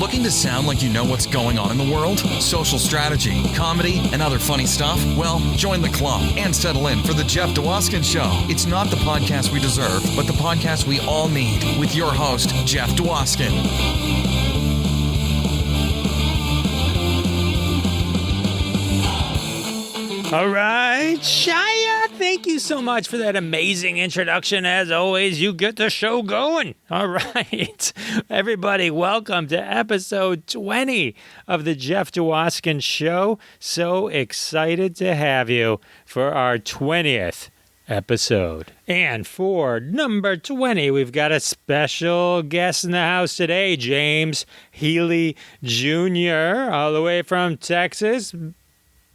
Looking to sound like you know what's going on in the world? Social strategy, comedy, and other funny stuff? Well, join the club and settle in for the Jeff Dwoskin Show. It's not the podcast we deserve, but the podcast we all need, with your host, Jeff Dwoskin. All right, Shia, thank you so much for that amazing introduction. As always, you get the show going. All right, everybody, welcome to episode 20 of the Jeff Dwoskin Show. So excited to have you for our 20th episode. And for number 20, we've got a special guest in the house today, James Healy Jr., all the way from Texas.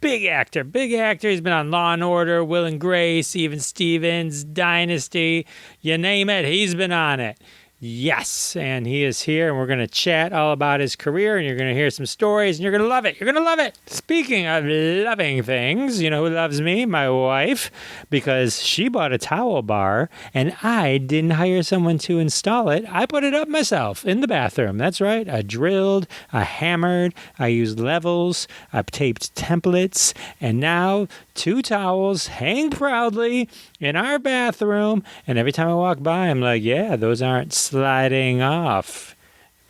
Big actor. He's been on Law & Order, Will and Grace, even Stevens, Dynasty, you name it, he's been on it. Yes, and he is here, and we're going to chat all about his career, and you're going to hear some stories, and you're going to love it. You're going to love it. Speaking of loving things, you know who loves me? My wife, because she bought a towel bar, and I didn't hire someone to install it. I put it up myself in the bathroom. That's right. I drilled, I hammered, I used levels, I taped templates, and now 2 towels hang proudly in our bathroom, and every time I walk by, I'm like, yeah, those aren't sliding off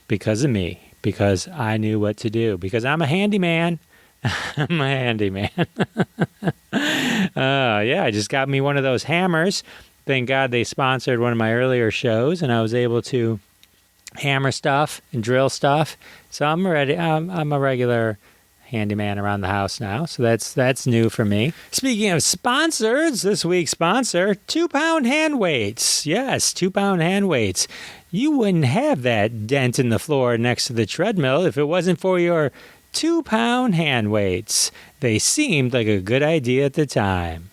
because of me, because I knew what to do, because I'm a handyman. I'm a handyman. Yeah, I just got me one of those hammers. Thank God they sponsored one of my earlier shows, and I was able to hammer stuff and drill stuff. So I'm ready. I'm a regular handyman around the house now, so that's new for me. Speaking of sponsors, this week's sponsor, 2-pound hand weights. Yes, 2-pound hand weights. You wouldn't have that dent in the floor next to the treadmill if it wasn't for your 2-pound hand weights. They seemed like a good idea at the time.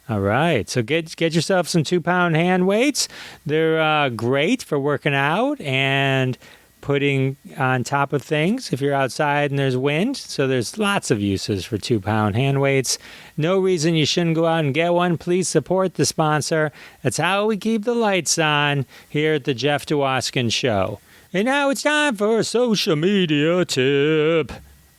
All right, so get yourself some 2-pound hand weights. They're great for working out and putting on top of things if you're outside and there's wind. So there's lots of uses for 2-pound hand weights. No reason you shouldn't go out and get one. Please support the sponsor. That's how we keep the lights on here at the Jeff Dwoskin Show. And now it's time for a social media tip.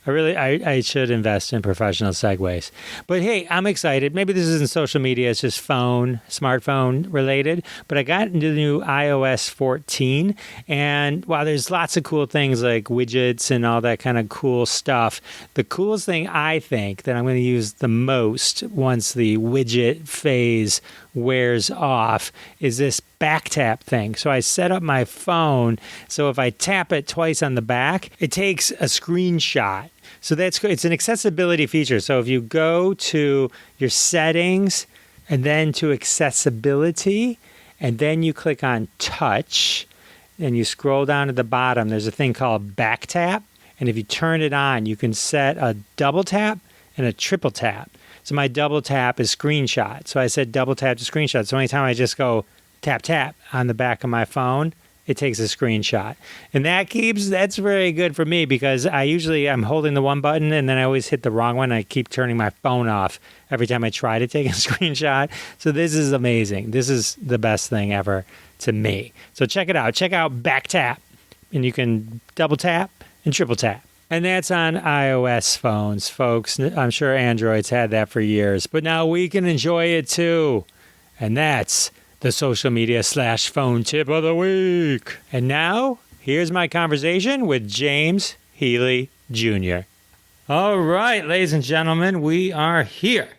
I should invest in professional segues. But hey, I'm excited. Maybe this isn't social media. It's just smartphone related. But I got into the new iOS 14. And while there's lots of cool things like widgets and all that kind of cool stuff, the coolest thing I think that I'm going to use the most once the widget phase wears off is this back tap thing. So I set up my phone so if I tap it twice on the back, it takes a screenshot. So it's an accessibility feature. So if you go to your settings and then to accessibility, and then you click on touch, and you scroll down to the bottom, there's a thing called back tap. And if you turn it on, you can set a double tap and a triple tap. So my double tap is screenshot. So I said double tap to screenshot. So anytime I just go tap, tap on the back of my phone, it takes a screenshot. And that's very good for me because I'm holding the one button and then I always hit the wrong one. I keep turning my phone off every time I try to take a screenshot. So this is amazing. This is the best thing ever to me. So check it out. Check out back tap. And you can double tap and triple tap. And that's on iOS phones, folks. I'm sure Android's had that for years. But now we can enjoy it too. And that's the social media /phone tip of the week. And now, here's my conversation with James Healy Jr. All right, ladies and gentlemen, we are here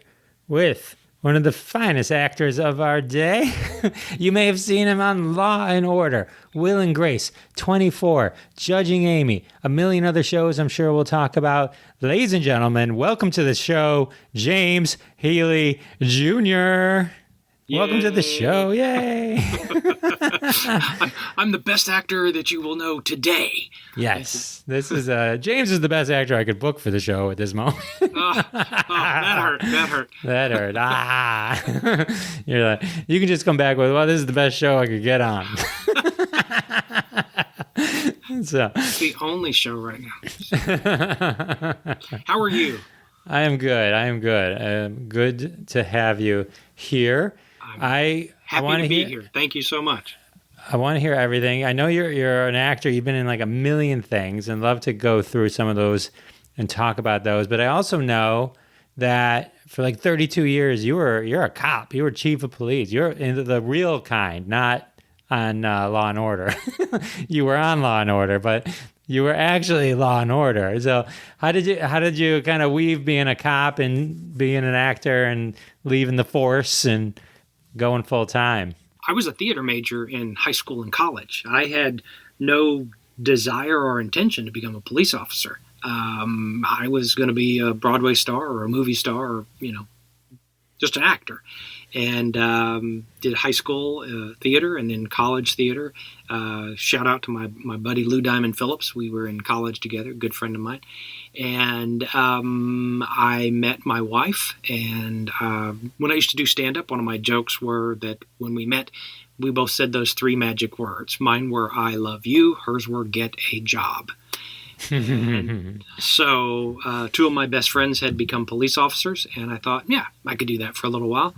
with one of the finest actors of our day. You may have seen him on Law & Order, Will and Grace, 24, Judging Amy, a million other shows I'm sure we'll talk about. Ladies and gentlemen, welcome to the show, James Healy Jr. Yay. Welcome to the show. Yay. I'm the best actor that you will know today. Yes. This is James is the best actor I could book for the show at this moment. That hurt. That hurt. You're like, you can just come back with, well, this is the best show I could get on. So it's the only show right now. How are you? I am good. Good to have you here. I'm happy to be here. Thank you so much. I want to hear everything. I know you're an actor. You've been in like a million things, and love to go through some of those and talk about those. But I also know that for like 32 years, you're a cop. You were chief of police. You're in the real kind, not on Law and Order. You were on Law and Order, but you were actually Law and Order. So how did you kind of weave being a cop and being an actor and leaving the force and going full time? I was a theater major in high school and college. I had no desire or intention to become a police officer. I was going to be a Broadway star or a movie star or, just an actor. And did high school theater and then college theater. Shout out to my buddy Lou Diamond Phillips. We were in college together, a good friend of mine. And I met my wife. And when I used to do stand-up, one of my jokes were that when we met, we both said those three magic words. Mine were, I love you. Hers were, get a job. And so two of my best friends had become police officers. And I thought, yeah, I could do that for a little while.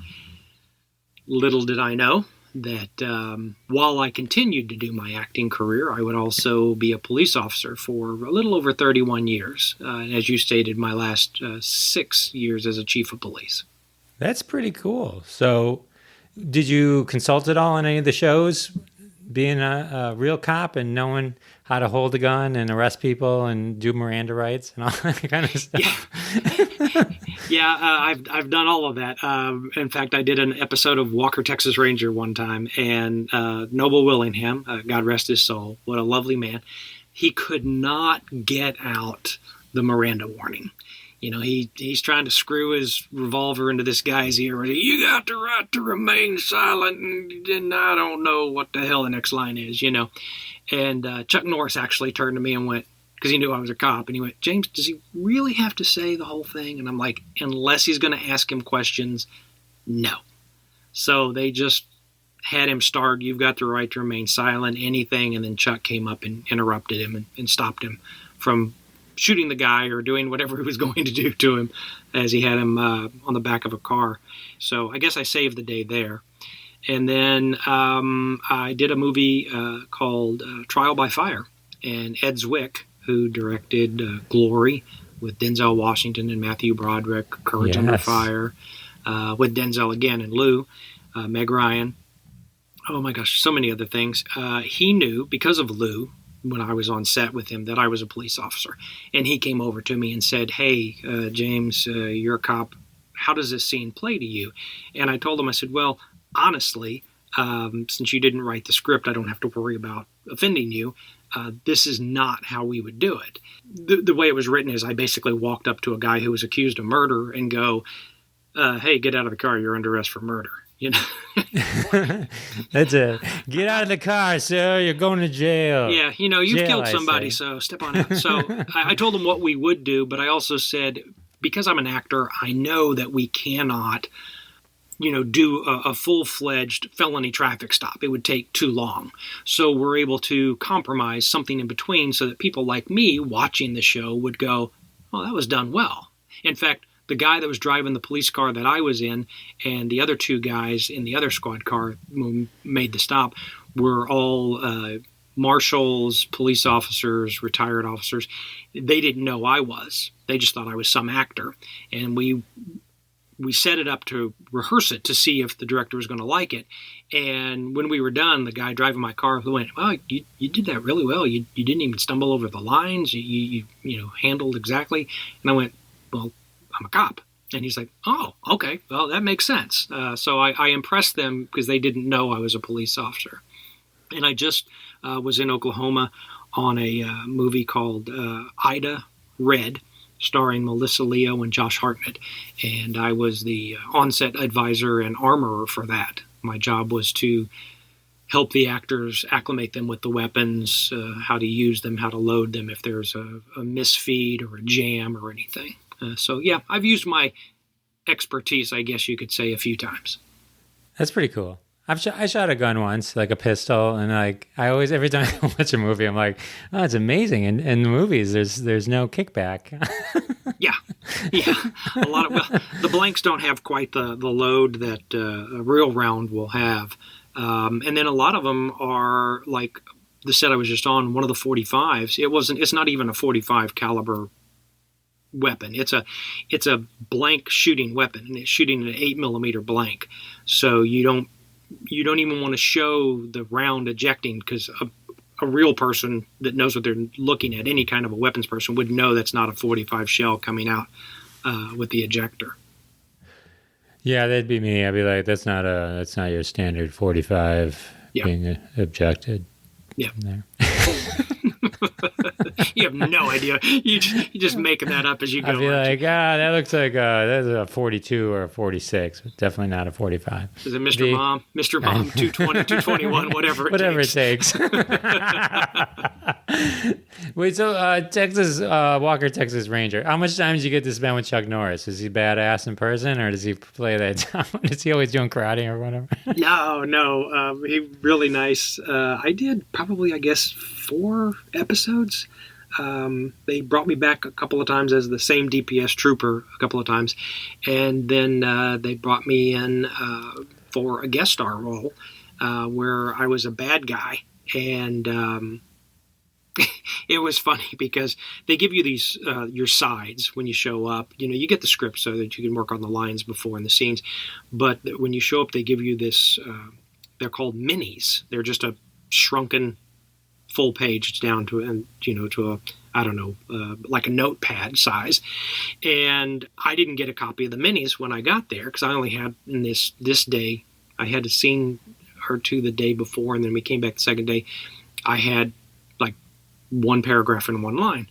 Little did I know that while I continued to do my acting career, I would also be a police officer for a little over 31 years. As you stated, my last 6 years as a chief of police. That's pretty cool. So did you consult at all on any of the shows, being a real cop and knowing how to hold a gun and arrest people and do Miranda rights and all that kind of stuff? Yeah, I've done all of that. In fact, I did an episode of Walker, Texas Ranger one time, and Noble Willingham, God rest his soul, what a lovely man, he could not get out the Miranda warning. He's trying to screw his revolver into this guy's ear. You got the right to remain silent, and I don't know what the hell the next line is, And Chuck Norris actually turned to me and went, because he knew I was a cop, and he went, James, does he really have to say the whole thing? And I'm like, unless he's going to ask him questions, no. So they just had him start, you've got the right to remain silent, anything, and then Chuck came up and interrupted him and stopped him from shooting the guy or doing whatever he was going to do to him as he had him on the back of a car. So I guess I saved the day there. And then I did a movie called Trial by Fire, and Ed Zwick, who directed Glory with Denzel Washington and Matthew Broderick, Courage Under Fire, with Denzel again and Lou, Meg Ryan. Oh my gosh, so many other things. He knew, because of Lou, when I was on set with him, that I was a police officer. And he came over to me and said, hey, James, you're a cop. How does this scene play to you? And I told him, I said, well, honestly, since you didn't write the script, I don't have to worry about offending you. This is not how we would do it. The way it was written is I basically walked up to a guy who was accused of murder and go, hey, get out of the car. You're under arrest for murder. That's it. Get out of the car, sir. You're going to jail. Yeah, you've killed somebody, so step on out. So I told him what we would do, but I also said, because I'm an actor, I know that we cannot do a full-fledged felony traffic stop. It would take too long. So we're able to compromise something in between so that people like me watching the show would go, oh, that was done well. In fact, the guy that was driving the police car that I was in and the other two guys in the other squad car who made the stop were all marshals, police officers, retired officers. They didn't know I was. They just thought I was some actor. And we set it up to rehearse it to see if the director was going to like it. And when we were done, the guy driving my car went, well, you did that really well. You didn't even stumble over the lines. You handled exactly. And I went, well, I'm a cop. And he's like, oh, okay. Well, that makes sense. So I impressed them because they didn't know I was a police officer. And I just was in Oklahoma on a movie called Ida Red, starring Melissa Leo and Josh Hartnett. And I was the on-set advisor and armorer for that. My job was to help the actors acclimate them with the weapons, how to use them, how to load them if there's a misfeed or a jam or anything. So, yeah, I've used my expertise, I guess you could say, a few times. That's pretty cool. I shot a gun once, like a pistol, and I always, every time I watch a movie, I'm like, oh, it's amazing. And in the movies, there's no kickback. Yeah. A lot of the blanks don't have quite the load that a real round will have, And then a lot of them are like the set I was just on, one of the 45s. It's not even a 45 caliber weapon. It's a blank shooting weapon, and it's shooting an 8mm blank. So you don't even want to show the round ejecting, because a real person that knows what they're looking at, any kind of a weapons person, would know that's not a 45 shell coming out with the ejector. Yeah, that'd be me. I'd be like, that's not your standard 45 being ejected. Yeah. There. You have no idea. You're just making that up as you go. I'd be like, that looks like that's a 42 or a 46. Definitely not a 45. Is it Mr. Mom? Mr. Mom, 220, 221, whatever it takes. Wait, so Texas Walker, Texas Ranger. How much time did you get to spend with Chuck Norris? Is he badass in person, or does he play that down? Is he always doing karate or whatever? No. He really nice. I did probably, I guess, 4 episodes. They brought me back a couple of times as the same DPS trooper a couple of times, and then they brought me in for a guest star role where I was a bad guy, and it was funny because they give you these your sides when you show up. You get the script so that you can work on the lines before in the scenes, but when you show up, they give you this. They're called minis. They're just a shrunken full page down to to a, I don't know, like a notepad size. And I didn't get a copy of the minis when I got there, because I only had in this day, I had seen her 2 the day before, and then we came back the second day. I had like 1 paragraph and 1 line.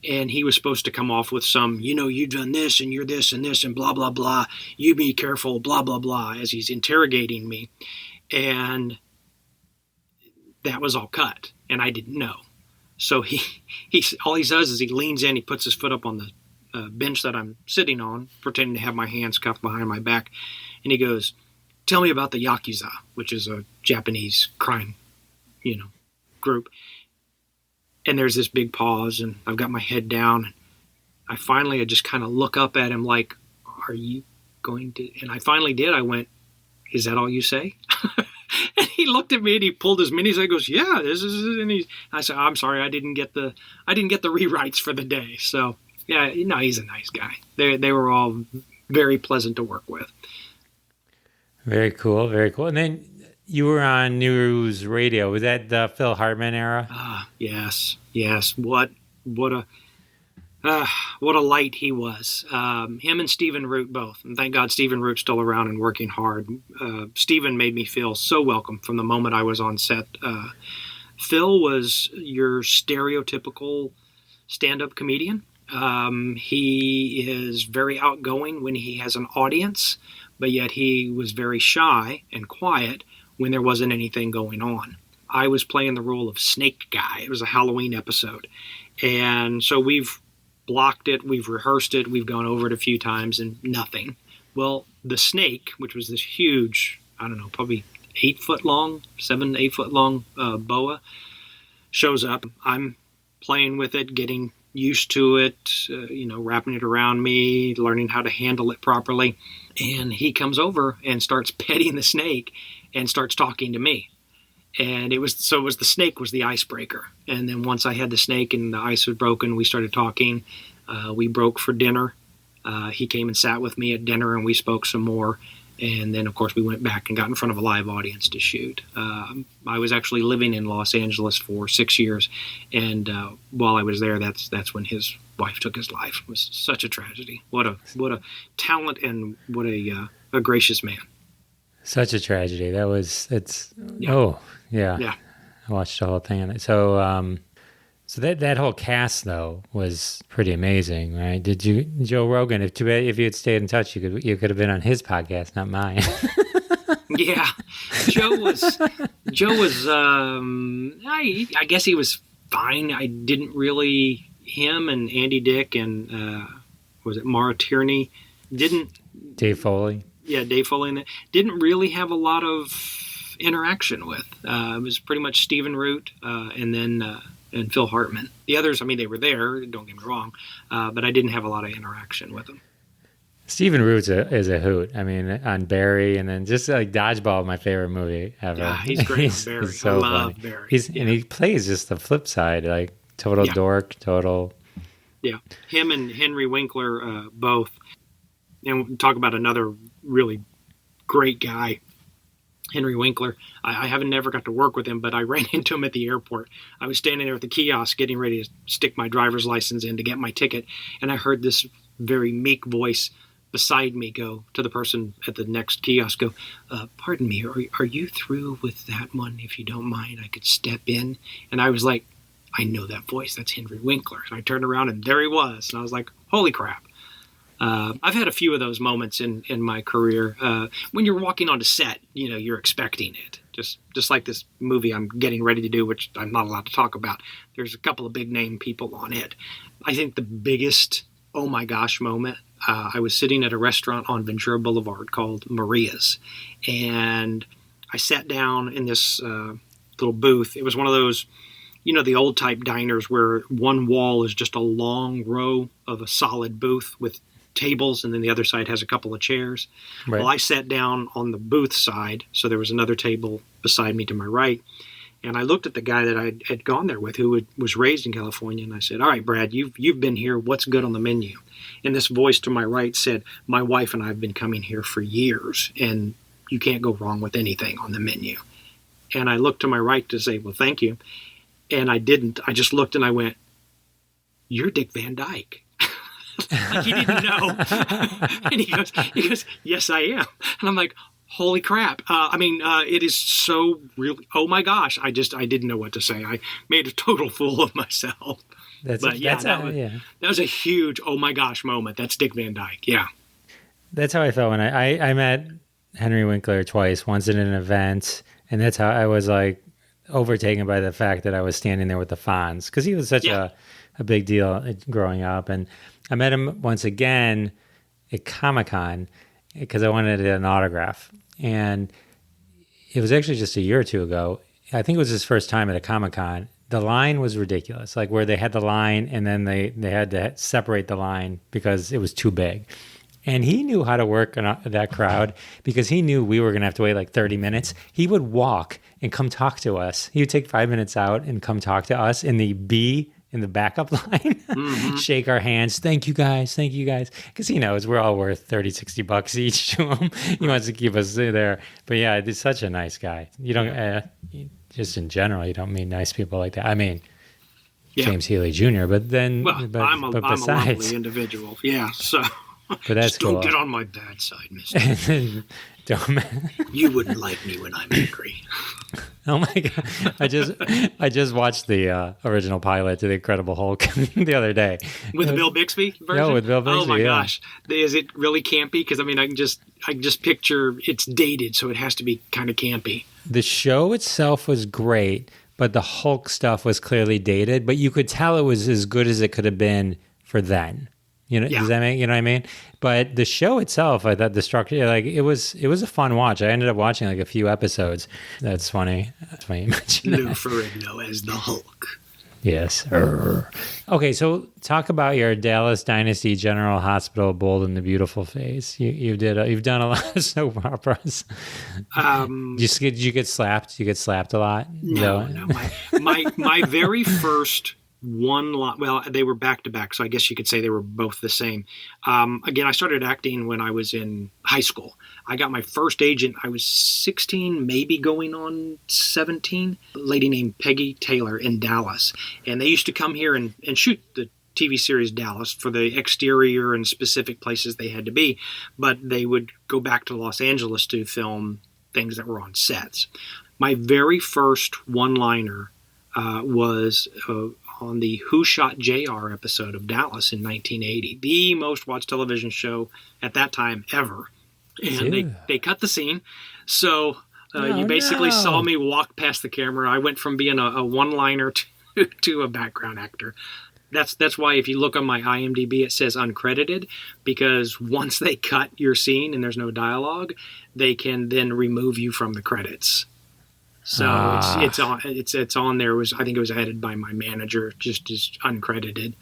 And he was supposed to come off with some, you've done this and you're this and this and blah, blah, blah. You be careful, blah, blah, blah, as he's interrogating me. And that was all cut, and I didn't know. So he all he does is he leans in, he puts his foot up on the bench that I'm sitting on, pretending to have my hands cuffed behind my back, and he goes, "Tell me about the Yakuza," which is a Japanese crime, group. And there's this big pause, and I've got my head down. I just kind of look up at him like, "Are you going to?" And I finally did. I went, "Is that all you say?" And he looked at me and he pulled his minis. And he goes, "Yeah, this is." And I said, "I'm sorry, I didn't get the rewrites for the day." So yeah, he's a nice guy. They were all very pleasant to work with. Very cool, very cool. And then you were on news radio. Was that the Phil Hartman era? Yes. What a light he was. Him and Stephen Root both. And thank God Stephen Root's still around and working hard. Stephen made me feel so welcome from the moment I was on set. Phil was your stereotypical stand-up comedian. He is very outgoing when he has an audience, but yet he was very shy and quiet when there wasn't anything going on. I was playing the role of Snake Guy. It was a Halloween episode. And so we've blocked it, we've rehearsed it, we've gone over it a few times, and nothing. Well, the snake, which was this huge, I don't know, probably 8 foot long, 7 to 8 foot long boa, shows up. I'm playing with it, getting used to it, wrapping it around me, learning how to handle it properly. And he comes over and starts petting the snake and starts talking to me. And it was the snake was the icebreaker. And then once I had the snake and the ice was broken, we started talking. We broke for dinner. He came and sat with me at dinner, and we spoke some more. And then, of course, we went back and got in front of a live audience to shoot. I was actually living in Los Angeles for 6 years. And while I was there, that's when his wife took his life. It was such a tragedy. What a talent, and what a gracious man. Such a tragedy. Yeah. Oh, yeah. Yeah. I watched the whole thing. So that whole cast, though, was pretty amazing, right? Joe Rogan, if you had stayed in touch, you could have been on his podcast, not mine. Yeah. Joe was I guess he was fine. I didn't really, him and Andy Dick and was it Mara Tierney, Dave Foley. Yeah, Dave Foley, and didn't really have a lot of interaction with. It was pretty much Stephen Root and then and Phil Hartman. The others, I mean, they were there, don't get me wrong, but I didn't have a lot of interaction with them. Stephen Root's is a hoot. I mean, on Barry, and then just like Dodgeball, my favorite movie ever. Yeah, he's great on Barry. He's so I love funny. Barry. And he plays just the flip side, like total dork, total. Yeah, him and Henry Winkler both. And we'll talk about another really great guy, Henry Winkler. I haven't never got to work with him, but I ran into him at the airport. I was standing there at the kiosk getting ready to stick my driver's license in to get my ticket, and I heard this very meek voice beside me go to the person at the next kiosk, go, pardon me, are you through with that one? If you don't mind, I could step in. And I was like, I know that voice. That's Henry Winkler. And I turned around and there he was. And I was like, holy crap. I've had a few of those moments in my career. When you're walking onto set, you're expecting it. Just like this movie I'm getting ready to do, which I'm not allowed to talk about. There's a couple of big name people on it. I think the biggest, oh my gosh moment, I was sitting at a restaurant on Ventura Boulevard called Maria's. And I sat down in this little booth. It was one of those, the old type diners where one wall is just a long row of a solid booth with tables, and then the other side has a couple of chairs. Right. Well, I sat down on the booth side, so there was another table beside me to my right, and I looked at the guy that I had gone there with, who was raised in California, and I said, all right, Brad, you've been here. What's good on the menu? And this voice to my right said, my wife and I have been coming here for years, and you can't go wrong with anything on the menu. And I looked to my right to say, well, thank you. And I didn't. I just looked and I went, you're Dick Van Dyke. Like he didn't know. And he goes, yes, I am. And I'm like, holy crap. It is so really, oh my gosh. I didn't know what to say. I made a total fool of myself. That was a huge, oh my gosh moment. That's Dick Van Dyke. Yeah. That's how I felt when I met Henry Winkler twice, once at an event. And that's how I was like overtaken by the fact that I was standing there with the Fonz, because he was such a big deal growing up. And I met him once again at Comic-Con because I wanted an autograph. And it was actually just a year or two ago. I think it was his first time at a Comic-Con. The line was ridiculous, like where they had the line and then they had to separate the line because it was too big. And he knew how to work that crowd because he knew we were going to have to wait like 30 minutes. He would walk and come talk to us. He would take 5 minutes out and come talk to us in the backup line, shake our hands. Thank you guys. Because he knows we're all worth $30-$60 each to him. He wants to keep us there. But yeah, he's such a nice guy. You don't, just in general, you don't meet nice people like that. I mean, James Healy Jr., but then, I'm a lovely individual. Yeah. So. But that's just don't cool. get on my bad side, mister. You wouldn't like me when I'm angry. Oh my God. I just watched the original pilot to The Incredible Hulk the other day. With the Bill Bixby version? No, with Bill Bixby. Oh my gosh. Is it really campy? Because I can just picture it's dated, so it has to be kind of campy. The show itself was great, but the Hulk stuff was clearly dated, but you could tell it was as good as it could have been for then. Does that make, what I mean? But the show itself, I thought the structure, like it was a fun watch. I ended up watching like a few episodes. That's funny. That's funny you mentioned Lou Ferrigno as the Hulk. Yes. Okay, so talk about your Dallas Dynasty General Hospital Bold and the Beautiful phase. You've done a lot of soap operas. Did you get slapped? You get slapped a lot? No. My very first one lot. Well, they were back to back, so I guess you could say they were both the same. Again, I started acting when I was in high school. I got my first agent. I was 16, maybe going on 17. A lady named Peggy Taylor in Dallas, and they used to come here and shoot the TV series Dallas for the exterior and specific places they had to be, but they would go back to Los Angeles to film things that were on sets. My very first one-liner was on the Who Shot JR episode of Dallas in 1980, the most watched television show at that time ever. And they cut the scene. So you basically saw me walk past the camera. I went from being a one-liner to a background actor. That's why if you look on my IMDb, it says uncredited, because once they cut your scene and there's no dialogue, they can then remove you from the credits. So it's on there. I think it was added by my manager, just as uncredited.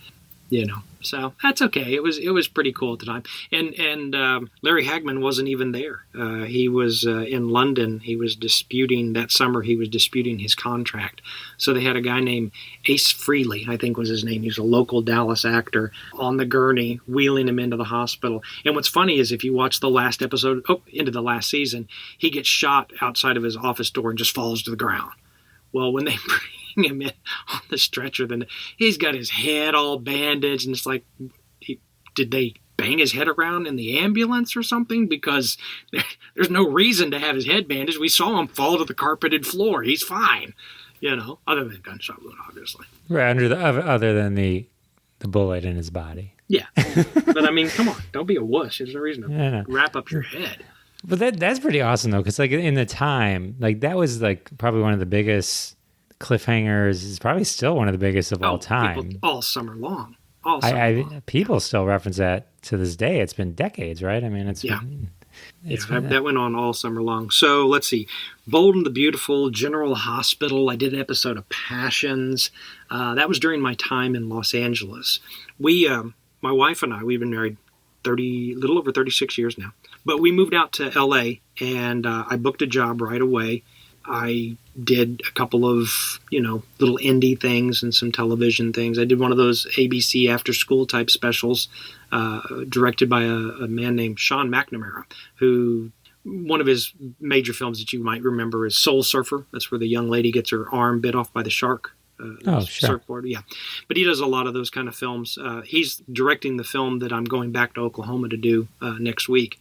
So that's okay. It was pretty cool at the time. And Larry Hagman wasn't even there. He was in London. He was disputing that summer. He was disputing his contract. So they had a guy named Ace Frehley, I think was his name. He's a local Dallas actor, on the gurney, wheeling him into the hospital. And what's funny is if you watch the last episode, into the last season, he gets shot outside of his office door and just falls to the ground. Well, when they bring him in on the stretcher, then he's got his head all bandaged, and it's like, did they bang his head around in the ambulance or something? Because there's no reason to have his head bandaged. We saw him fall to the carpeted floor. He's fine, other than gunshot wound, obviously. Right, other than the bullet in his body. Yeah, but I mean, come on, don't be a wuss. There's no reason to wrap up your head. But that's pretty awesome, though, because like in the time, like that was like probably one of the biggest cliffhangers. It's probably still one of the biggest of all time. All summer long. People still reference that to this day. It's been decades, right? I mean, that went on all summer long. So let's see. Bold and the Beautiful, General Hospital. I did an episode of Passions. That was during my time in Los Angeles. My wife and I, we've been married little over 36 years now. But we moved out to L.A., and I booked a job right away. I did a couple of, little indie things and some television things. I did one of those ABC after-school type specials directed by a man named Sean McNamara, who one of his major films that you might remember is Soul Surfer. That's where the young lady gets her arm bit off by the shark. Sure. Surfboard, yeah. But he does a lot of those kind of films. He's directing the film that I'm going back to Oklahoma to do next week.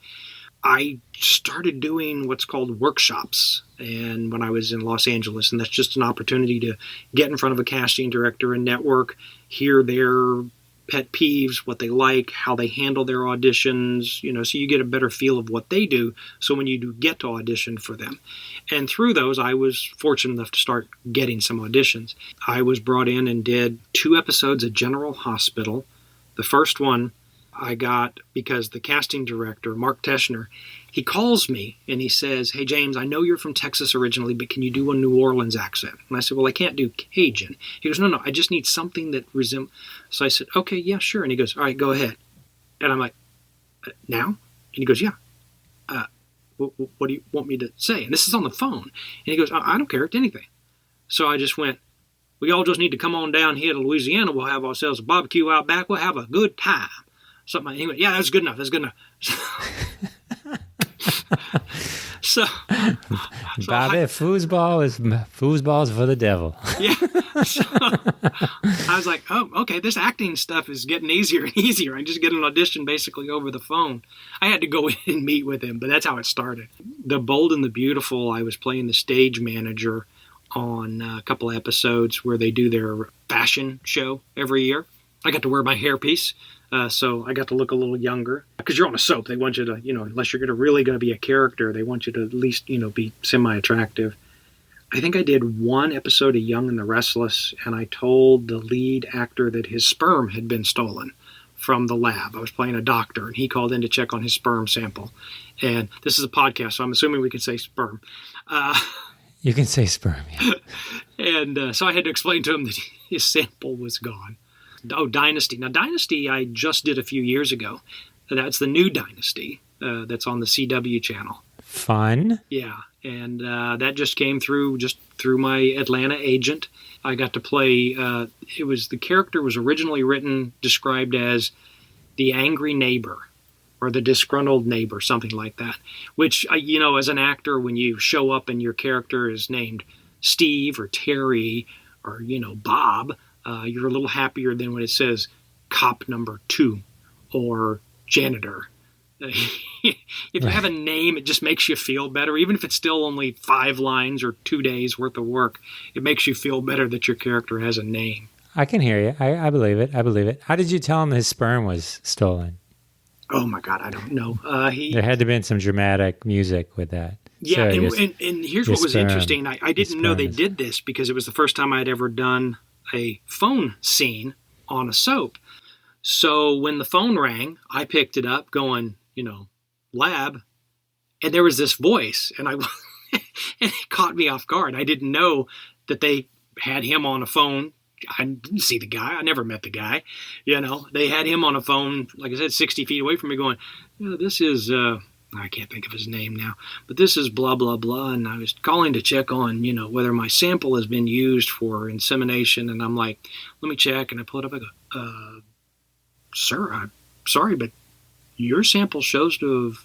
I started doing what's called workshops, and when I was in Los Angeles, and that's just an opportunity to get in front of a casting director and network, hear their pet peeves, what they like, how they handle their auditions, so you get a better feel of what they do, so when you do get to audition for them. And through those, I was fortunate enough to start getting some auditions. I was brought in and did 2 episodes of General Hospital. The first one I got because the casting director, Mark Teschner, he calls me and he says, "Hey, James, I know you're from Texas originally, but can you do a New Orleans accent?" And I said, "Well, I can't do Cajun." He goes, No, I just need something that resembles. So I said, "Okay, yeah, sure." And he goes, "All right, go ahead." And I'm like, "Now?" And he goes, "Yeah. What do you want me to say?" And this is on the phone. And he goes, "I don't care. It's anything." So I just went, "We all just need to come on down here to Louisiana. We'll have ourselves a barbecue out back. We'll have a good time." Something like that. He went, "Yeah, that's good enough. That's good enough." So Bobby, foosballs for the devil. Yeah. So I was like, "Oh, okay, this acting stuff is getting easier and easier. I just get an audition basically over the phone." I had to go in and meet with him, but that's how it started. The Bold and the Beautiful, I was playing the stage manager on a couple of episodes where they do their fashion show every year. I got to wear my hairpiece. So I got to look a little younger because you're on a soap. They want you to, unless you're really going to be a character, they want you to at least, be semi-attractive. I think I did 1 episode of Young and the Restless, and I told the lead actor that his sperm had been stolen from the lab. I was playing a doctor, and he called in to check on his sperm sample. And this is a podcast, so I'm assuming we can say sperm. You can say sperm, yeah. And so I had to explain to him that his sample was gone. Oh, Dynasty. Now, Dynasty I just did a few years ago. That's the new Dynasty that's on the CW channel. Fun. Yeah, and that just came through my Atlanta agent. I got to play, the character was originally described as the angry neighbor or the disgruntled neighbor, something like that. Which, as an actor, when you show up and your character is named Steve or Terry or, Bob, you're a little happier than when it says cop number 2 or janitor. If you have a name, it just makes you feel better. Even if it's still only 5 lines or 2 days worth of work, it makes you feel better that your character has a name. I can hear you. I believe it. I believe it. How did you tell him his sperm was stolen? Oh, my God, I don't know. There had to have been some dramatic music with that. Yeah, so and here's what was interesting. I didn't know they did this because it was the first time I'd ever done a phone scene on a soap. So when the phone rang, I picked it up going, lab, and there was this voice, and and it caught me off guard. I didn't know that they had him on a phone I didn't see the guy. I never met the guy. They had him on a phone, like I said, 60 feet away from me going, this is, I can't think of his name now, but this is blah, blah, blah. And I was calling to check on, whether my sample has been used for insemination. And I'm like, let me check. And I pull it up. I go, sir, I'm sorry, but your sample shows to have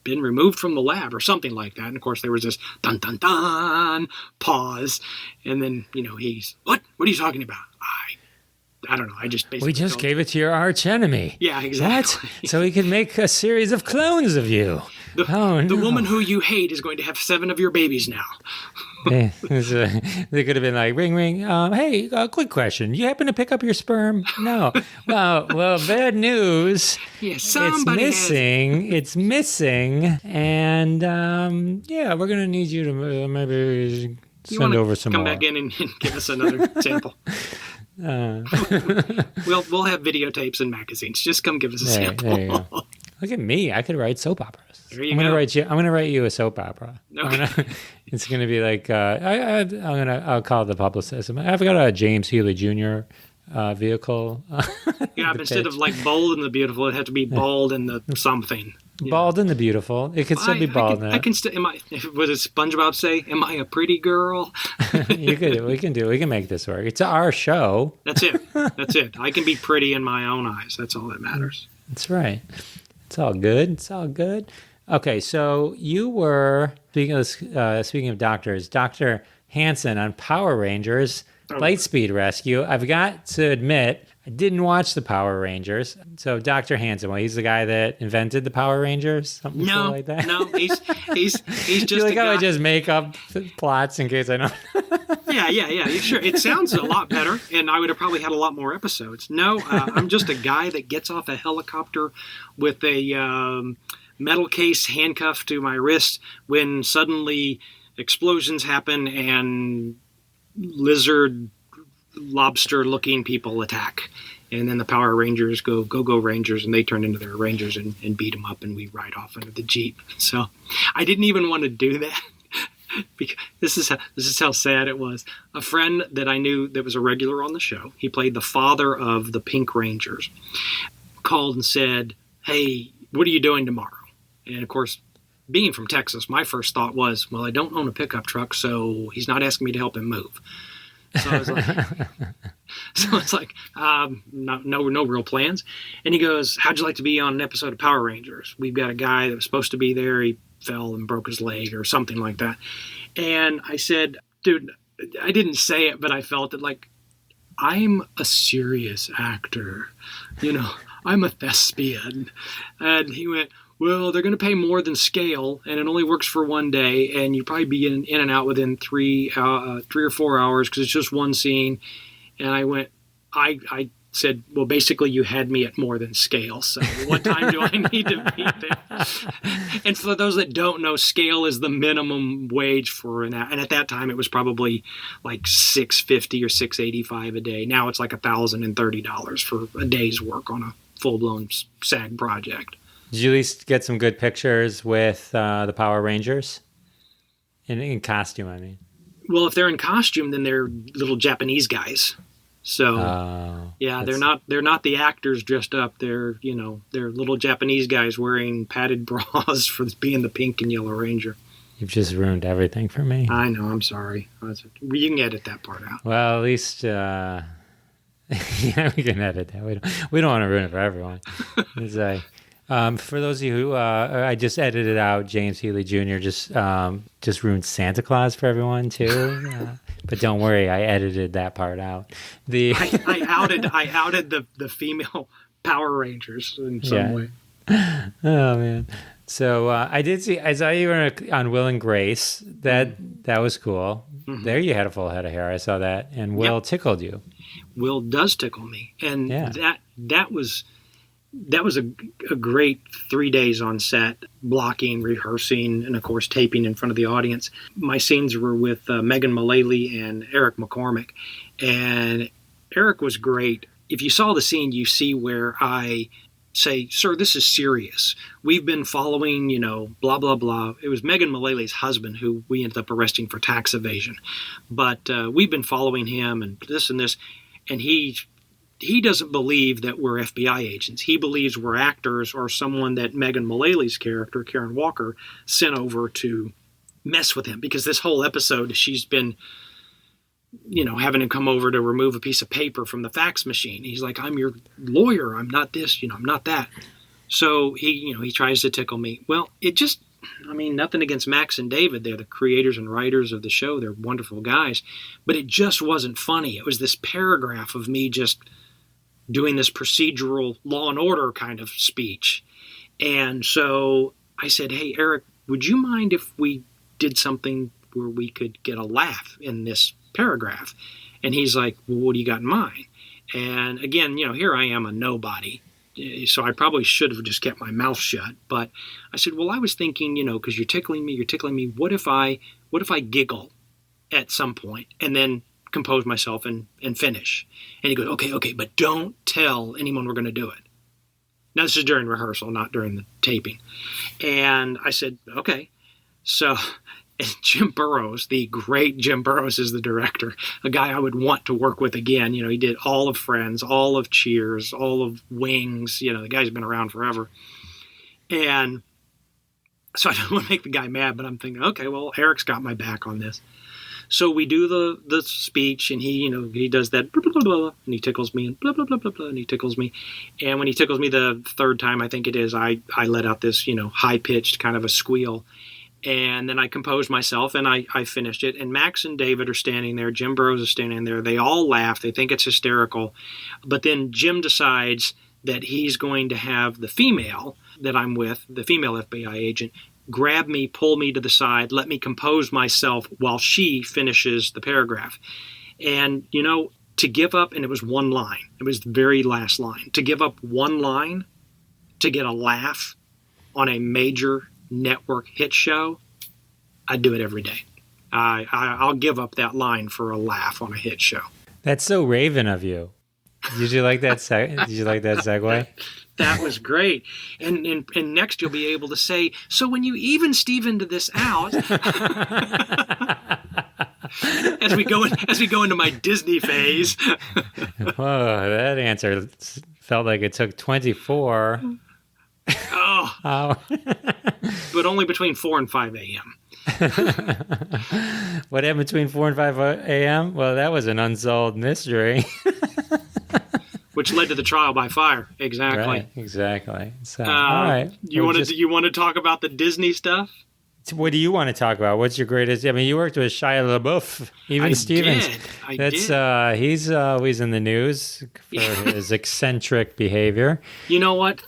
been removed from the lab or something like that. And of course there was this dun dun dun pause, and then he's what are you talking about? I don't know. I just basically we just gave it to your arch enemy. Yeah, exactly. What? So we could make a series of clones of you. The woman who you hate is going to have 7 of your babies now. They could have been like, ring, ring. Hey, quick question. You happen to pick up your sperm? No. Well, bad news. Yeah, somebody It's missing. And, we're going to need you to maybe send over some more. Come back in and give us another sample. We'll have videotapes and magazines. Just come give us a sample. There you go. Look at me. I could write soap operas. I'm gonna write you a soap opera. Okay. It's gonna be like I'll call the publicist. I've got a James Healy Jr. Vehicle. Instead of like Bold and the Beautiful, it had to be Bald and the something. Bald and the Beautiful. It could still be Bald. I can still. What does SpongeBob say? Am I a pretty girl? We can make this work. It's our show. That's it. I can be pretty in my own eyes. That's all that matters. That's right. It's all good. Okay, so you were speaking of doctors, Dr. Hansen on Power Rangers Lightspeed Rescue. I've got to admit, I didn't watch the Power Rangers. So Dr. Hansen, he's the guy that invented the Power Rangers, something like that. No, he's just you like a guy. How I just make up plots in case I know. Yeah. Sure, it sounds a lot better, and I would have probably had a lot more episodes. No, I'm just a guy that gets off a helicopter with a metal case handcuffed to my wrist when suddenly explosions happen and lizard, lobster-looking people attack. And then the Power Rangers go Rangers, and they turn into their Rangers and beat them up, and we ride off into the Jeep. So I didn't even want to do that. Because this is how sad it was. A friend that I knew that was a regular on the show, he played the father of the Pink Rangers, called and said, "Hey, what are you doing tomorrow?" And of course, being from Texas, my first thought was, well, I don't own a pickup truck, so he's not asking me to help him move. So I was like, no real plans. And he goes, "How'd you like to be on an episode of Power Rangers? We've got a guy that was supposed to be there. He fell and broke his leg or something like that." And I said, dude, I didn't say it, but I felt it, like, I'm a serious actor. I'm a thespian. And he went, "Well, they're going to pay more than scale, and it only works for one day, and you'd probably be in and out within 3 or 4 hours because it's just one scene." And I went, I said, "Well, basically you had me at more than scale, so what time do I need to be there?" And for those that don't know, scale is the minimum wage for an hour. And at that time, it was probably like $650 or $685 a day. Now it's like $1,030 for a day's work on a full-blown SAG project. Did you at least get some good pictures with the Power Rangers? In costume, I mean. Well, if they're in costume, then they're little Japanese guys. So, they're not the actors dressed up. They're little Japanese guys wearing padded bras for being the pink and yellow Ranger. You've just ruined everything for me. I know. I'm sorry. You can edit that part out. Well, at least, we can edit that. We don't want to ruin it for everyone. It's like, for those of you who, I just edited out James Healy Jr. just ruined Santa Claus for everyone too. But don't worry, I edited that part out. I outed the female Power Rangers in some way. Oh man! So I saw you were on Will and Grace. That was cool. Mm-hmm. There you had a full head of hair. I saw that, and Will tickled you. Will does tickle me, and that was a great 3 days on set, blocking, rehearsing, and of course taping in front of the audience. My scenes were with Megan Mullally and Eric McCormack, and Eric was great. If you saw the scene, you see where I say, sir, this is serious. We've been following, blah, blah, blah. It was Megan Mullaley's husband who we ended up arresting for tax evasion. But we've been following him and this and this. And he doesn't believe that we're FBI agents. He believes we're actors or someone that Megan Mullaley's character, Karen Walker, sent over to mess with him. Because this whole episode, she's been, having him come over to remove a piece of paper from the fax machine. He's like, I'm your lawyer. I'm not this, I'm not that. So he tries to tickle me. Well, nothing against Max and David. They're the creators and writers of the show. They're wonderful guys. But it just wasn't funny. It was this paragraph of me just doing this procedural Law and Order kind of speech. And so I said, hey, Eric, would you mind if we did something where we could get a laugh in this paragraph? And he's like, well, what do you got in mind? And again, here I am, a nobody. So I probably should have just kept my mouth shut. But I said, well, I was thinking, because you're tickling me. What if I giggle at some point and then compose myself and finish? And he goes, okay, but don't tell anyone we're going to do it. Now, this is during rehearsal, not during the taping. And I said, okay. So Jim Burrows, the great Jim Burrows, is the director, a guy I would want to work with again. He did all of Friends, all of Cheers, all of Wings. The guy's been around forever. And so I don't want to make the guy mad, but I'm thinking, okay, well, Eric's got my back on this. So we do the speech, and he does that blah, blah, blah, blah, and he tickles me, and blah, blah, blah, blah, blah, and he tickles me. And when he tickles me the third time, I think it is, I let out this, high-pitched kind of a squeal. And then I composed myself, and I finished it. And Max and David are standing there. Jim Burrows is standing there. They all laugh. They think it's hysterical. But then Jim decides that he's going to have the female that I'm with, the female FBI agent, grab me, pull me to the side, let me compose myself while she finishes the paragraph. And, to give up, and it was one line. It was the very last line. To give up one line to get a laugh on a major network hit show, I'd do it every day. I'll give up that line for a laugh on a hit show. That's so Raven of you. Did you like that? Did you like that segue? That was great. And next you'll be able to say, so when you even Stevened this out, as we go into my Disney phase. Whoa, that answer felt like it took 24. Oh. But only between 4 and 5 a.m. What happened between 4 and 5 a.m.? Well, that was an unsolved mystery. Which led to the trial by fire. Exactly. Right, exactly. So, all right. You want to talk about the Disney stuff? What do you want to talk about? What's your greatest? I mean, you worked with Shia LaBeouf, even Stevens. I did. He's always in the news for his eccentric behavior. You know what?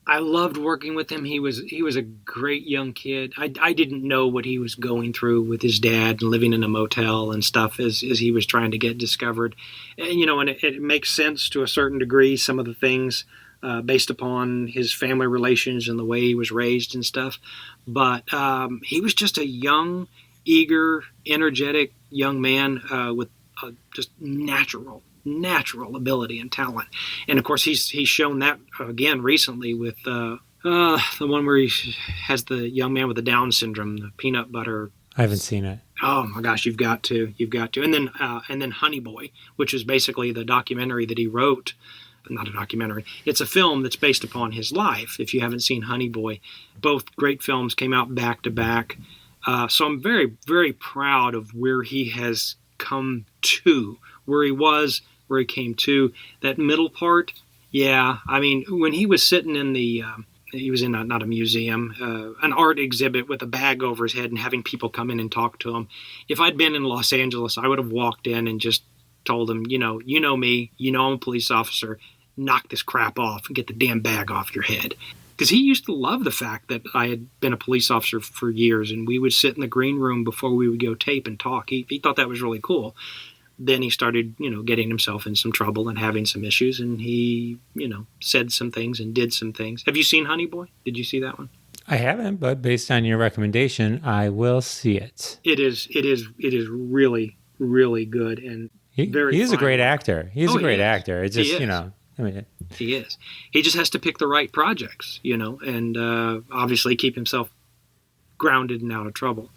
I loved working with him. He was a great young kid. I didn't know what he was going through with his dad and living in a motel and stuff as he was trying to get discovered. And it makes sense to a certain degree, some of the things based upon his family relations and the way he was raised and stuff. But he was just a young, eager, energetic young man with just natural ability and talent. And of course he's shown that again recently with the one where he has the young man with the Down syndrome, the peanut butter. I haven't seen it. Oh my gosh, you've got to. And then Honey Boy, which is basically the documentary that he wrote. Not a documentary. It's a film that's based upon his life. If you haven't seen Honey Boy, both great films came out back to back. So I'm very, very proud of where he has come to, where he was, where he came to. That middle part, yeah. I mean, when he was sitting in he was in not a museum, an art exhibit with a bag over his head and having people come in and talk to him. If I'd been in Los Angeles, I would have walked in and just told him, you know me, I'm a police officer, knock this crap off and get the damn bag off your head. Because he used to love the fact that I had been a police officer for years, and we would sit in the green room before we would go tape and talk. He thought that was really cool. Then he started, getting himself in some trouble and having some issues, and he, said some things and did some things. Have you seen Honey Boy? Did you see that one? I haven't, but based on your recommendation, I will see it. It is really, really good and He's a great actor. He's a great actor. It's just, I mean, He is. He just has to pick the right projects, and obviously keep himself grounded and out of trouble.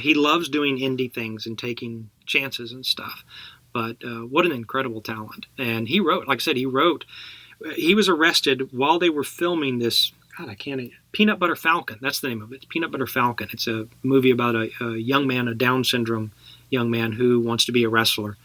He loves doing indie things and taking chances and stuff. But what an incredible talent. And he wrote, like I said, he was arrested while they were filming this, God, I can't, Peanut Butter Falcon. That's the name of it. It's Peanut Butter Falcon. It's a movie about a young man, a Down syndrome young man who wants to be a wrestler.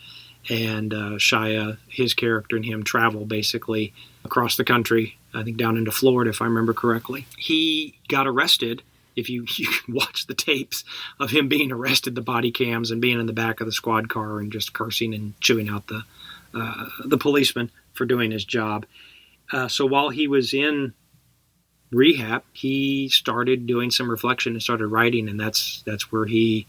And Shia, his character, and him travel basically across the country, I think down into Florida, if I remember correctly. He got arrested. If you can watch the tapes of him being arrested, the body cams, and being in the back of the squad car and just cursing and chewing out the policeman for doing his job. So while he was in rehab, he started doing some reflection and started writing, and that's where he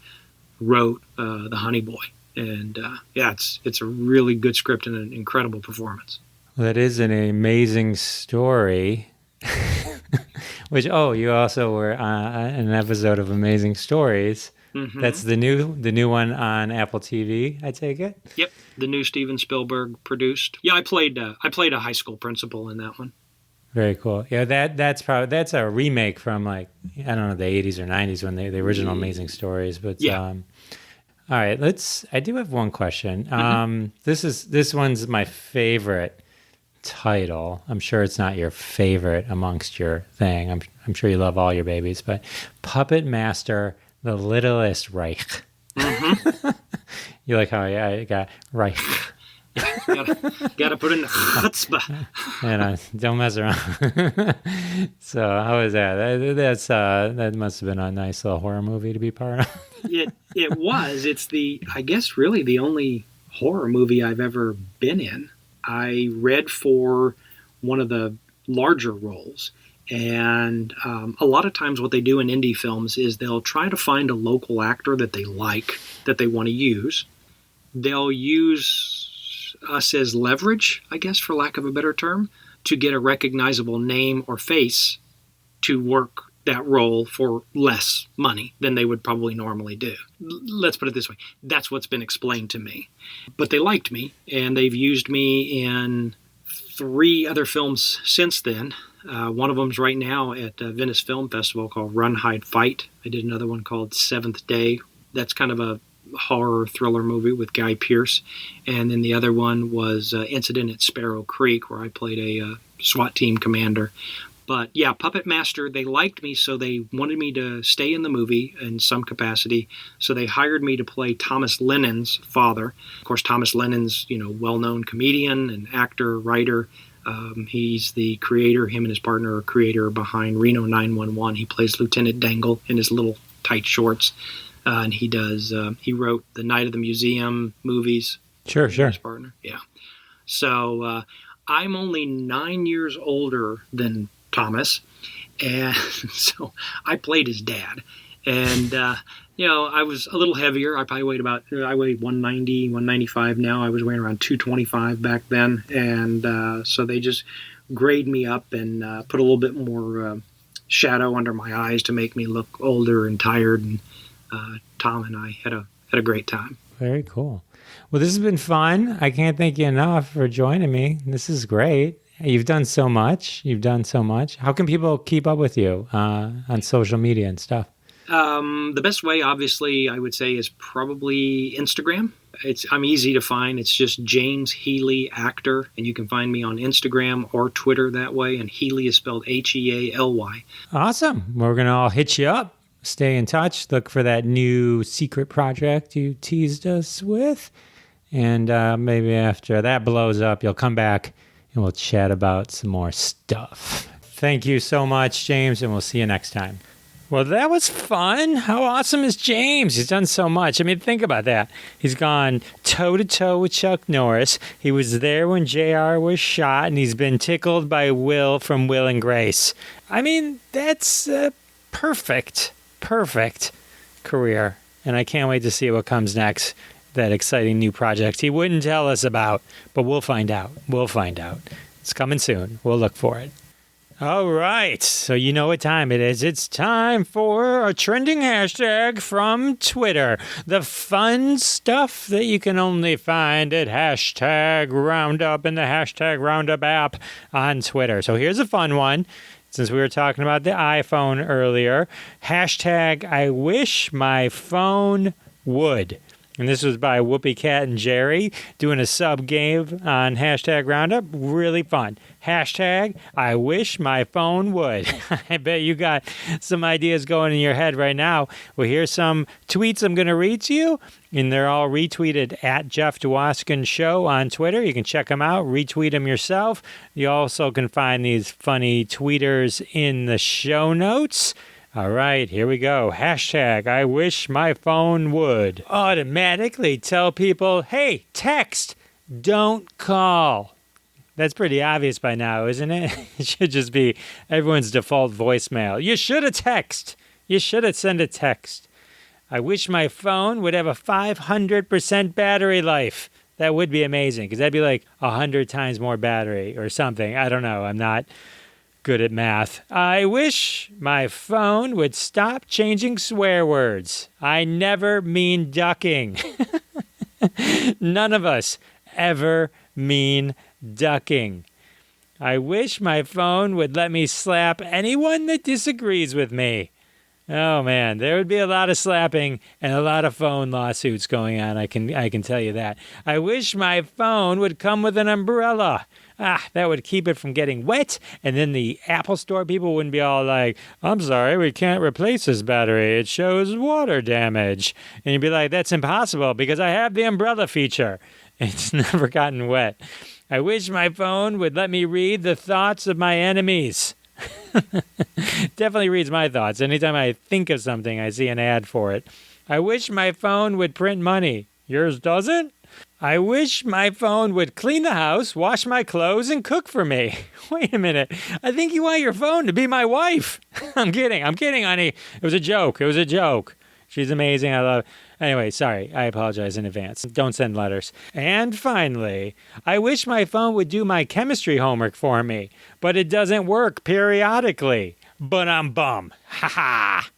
wrote The Honey Boy. And it's a really good script and an incredible performance. Well, that is an amazing story. Which, you also were on an episode of Amazing Stories. Mm-hmm. That's the new one on Apple TV, I take it? Yep, the new Steven Spielberg produced. Yeah, I played a high school principal in that one. Very cool. Yeah, that's a remake from the 80s or 90s when the original Amazing Stories. But yeah. All right, I do have one question. Mm-hmm. This one's my favorite title. I'm sure it's not your favorite amongst your thing. I'm sure you love all your babies, but Puppet Master, The Littlest Reich. Mm-hmm. You like how I got Reich. Gotta put in the chutzpah. And don't mess around. So how was that? That must have been a nice little horror movie to be part of. It was. It's really the only horror movie I've ever been in. I read for one of the larger roles, and a lot of times what they do in indie films is they'll try to find a local actor that they like, that they want to use. They'll use us as leverage, I guess, for lack of a better term, to get a recognizable name or face to work that role for less money than they would probably normally do. Let's put it this way. That's what's been explained to me. But they liked me, and they've used me in 3 other films since then. One of them's right now at Venice Film Festival called Run, Hide, Fight. I did another one called Seventh Day. That's kind of a horror thriller movie with Guy Pearce. And then the other one was Incident at Sparrow Creek, where I played a SWAT team commander. But yeah, Puppet Master, they liked me, so they wanted me to stay in the movie in some capacity. So they hired me to play Thomas Lennon's father. Of course, Thomas Lennon's, well-known comedian and actor, writer. He's the creator, him and his partner are creator behind Reno 911. He plays Lieutenant Dangle in his little tight shorts. And he wrote the Night of the Museum movies. Sure. His partner, yeah. So I'm only 9 years older than Thomas, and so I played his dad, and I was a little heavier. I weighed 190, 195 now. I was weighing around 225 back then, and so they just grade me up and put a little bit more shadow under my eyes to make me look older and tired, and Tom and I had a great time. Very cool. Well, this has been fun. I can't thank you enough for joining me. This is great. You've done so much. How can people keep up with you on social media and stuff? The best way, obviously, I would say is probably Instagram. I'm easy to find. It's just James Healy Actor, and you can find me on Instagram or Twitter that way, and Healy is spelled Healy. Awesome. We're going to all hit you up. Stay in touch. Look for that new secret project you teased us with. And maybe after that blows up, you'll come back and we'll chat about some more stuff. Thank you so much, James, and we'll see you next time. Well, that was fun. How awesome is James? He's done so much. I mean, think about that. He's gone toe-to-toe with Chuck Norris. He was there when JR was shot, and he's been tickled by Will from Will and Grace. I mean, that's a perfect career. And I can't wait to see what comes next. That exciting new project he wouldn't tell us about, but we'll find out. It's coming soon. We'll look for it. All right, so you know what time it is. It's time for a trending hashtag from Twitter. The fun stuff that you can only find at hashtag Roundup in the hashtag Roundup app on Twitter. So here's a fun one. Since we were talking about the iPhone earlier, hashtag I wish my phone would. And this was by Whoopi Cat and Jerry doing a sub game on hashtag Roundup. Really fun. Hashtag I wish my phone would. I bet you got some ideas going in your head right now. Well, here's some tweets I'm going to read to you. And they're all retweeted at Jeff Dwoskin Show on Twitter. You can check them out, retweet them yourself. You also can find these funny tweeters in the show notes. All right, here we go. Hashtag I wish my phone would. Automatically tell people, hey, text, don't call. That's pretty obvious by now, isn't it? It should just be everyone's default voicemail. You should have text. You should have sent a text. I wish my phone would have a 500% battery life. That would be amazing because that'd be like 100 times more battery or something. I don't know. I'm not good at math. I wish my phone would stop changing swear words. I never mean ducking. None of us ever mean ducking. I wish my phone would let me slap anyone that disagrees with me. Oh man, there would be a lot of slapping and a lot of phone lawsuits going on. I can tell you that. I wish my phone would come with an umbrella. That would keep it from getting wet, and then the Apple Store people wouldn't be all like, I'm sorry, we can't replace this battery. It shows water damage. And you'd be like, that's impossible because I have the umbrella feature. It's never gotten wet. I wish my phone would let me read the thoughts of my enemies. Definitely reads my thoughts. Anytime I think of something, I see an ad for it. I wish my phone would print money. Yours doesn't? I wish my phone would clean the house, wash my clothes, and cook for me. Wait a minute. I think you want your phone to be my wife. I'm kidding, honey. It was a joke. She's amazing. I love it. Anyway, sorry. I apologize in advance. Don't send letters. And finally, I wish my phone would do my chemistry homework for me, but it doesn't work periodically. But I'm bum. Ha ha.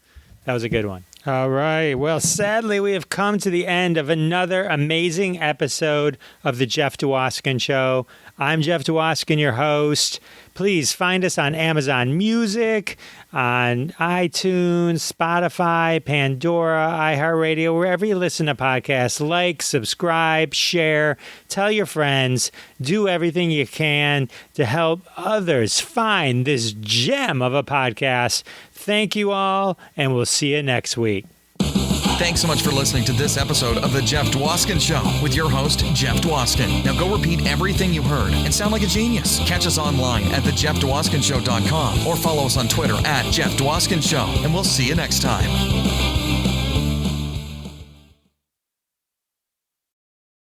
That was a good one. All right. Well, sadly, we have come to the end of another amazing episode of The Jeff Dwoskin Show. I'm Jeff Dwoskin, your host. Please find us on Amazon Music, on iTunes, Spotify, Pandora, iHeartRadio, wherever you listen to podcasts. Like, subscribe, share, tell your friends, do everything you can to help others find this gem of a podcast. Thank you all, and we'll see you next week. Thanks so much for listening to this episode of The Jeff Dwoskin Show with your host, Jeff Dwoskin. Now go repeat everything you heard and sound like a genius. Catch us online at thejeffdwoskinshow.com or follow us on Twitter at Jeff Dwoskin Show, and we'll see you next time.